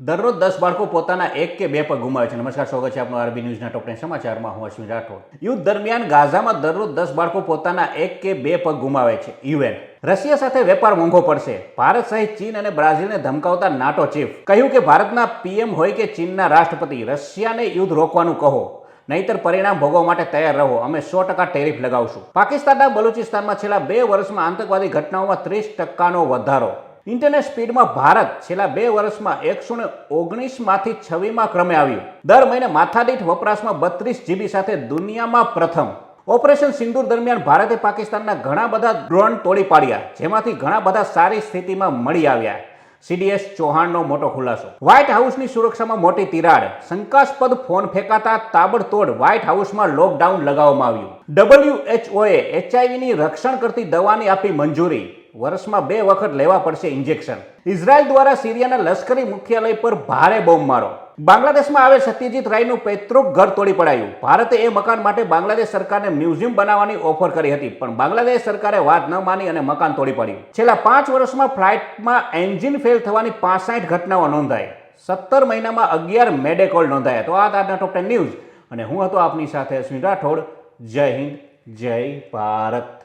દરરોજ 10 બાળકો પોતાના એક કે બે પગ ગુમાવે છે. નમસ્કાર, સ્વાગત છે આપનું આરબી ન્યૂઝના ટોપ 10 સમાચારમાં. હું અશ્વિન રાઠોડ. યુદ્ધ દરમિયાન ગાઝામાં દરરોજ 10 બાળકો પોતાના એક કે બે પગ ગુમાવે છે. યુએન રશિયા સાથે વેપાર મોંઘો પડશે. ભારત સહિત ચીન અને બ્રાઝિલને ધમકાવતા નાટો ચીફ કહ્યું કે ભારતના પીએમ હોય કે ચીનના રાષ્ટ્રપતિ, રશિયાને યુદ્ધ રોકવાનું કહો, નહીતર પરિણામ ભોગવવા માટે તૈયાર રહો. અમે 100% ટેરિફ લગાવશું. પાકિસ્તાનના બલુચિસ્તાનમાં છેલ્લા 2 વર્ષમાં આતંકવાદી ઘટનાઓમાં 30% વધારો. ઇન્ટરનેટ સ્પીડમાં ભારત છેલ્લા 2 વર્ષમાં 119 માંથી 26મા ક્રમે આવ્યું. દર મહિને માથાદીઠ વપરાશમાં 32 GB સાથે દુનિયામાં પ્રથમ. ઓપરેશન સિંદૂર દરમિયાન ભારતે પાકિસ્તાનના ઘણા બધા ડ્રોન તોડી પાડ્યા, જેમાંથી ઘણા બધા સારી સ્થિતિમાં મળી આવ્યા. CDS ચૌહાણનો મોટો ખુલાસો. વ્હાઇટ હાઉસની સુરક્ષામાં મોટી તિરાડ. શંકાસ્પદ ફોન ફેંકાતા તાબડતોડ વ્હાઇટ હાઉસમાં લોકડાઉન લગાવવામાં આવ્યું. WHOએ HIV રક્ષણ કરતી દવાની આપી મંજૂરી. વર્ષમાં 2 વખત લેવા પડશે ઇન્જેક્શન. ઇઝરાયલ દ્વારા સિરિયાના લશ્કરી મુખ્યાલય પર ભારે બોમ્બમારો. બાંગ્લાદેશમાં આવેલ સત્યજીત રાયનું પૈતૃક ઘર તોડી પડાયું. ભારતે એ મકાન માટે બાંગ્લાદેશ સરકારને મ્યુઝિયમ બનાવવાની ઓફર કરી હતી, પણ બાંગ્લાદેશ સરકારે વાત ન માની અને મકાન તોડી પાડ્યું. છેલ્લા 5 વર્ષમાં ફ્લાઇટમાં એન્જિન ફેલ થવાની 65 ઘટનાઓ નોંધાઈ. 17 મહિનામાં 11 મેડે કોલ નોંધાયા. તો આ આજના ટોપ 10 ન્યૂઝ, અને હું હતો આપની સાથે અશ્વિન રાઠોડ. જય હિન્દ, જય ભારત.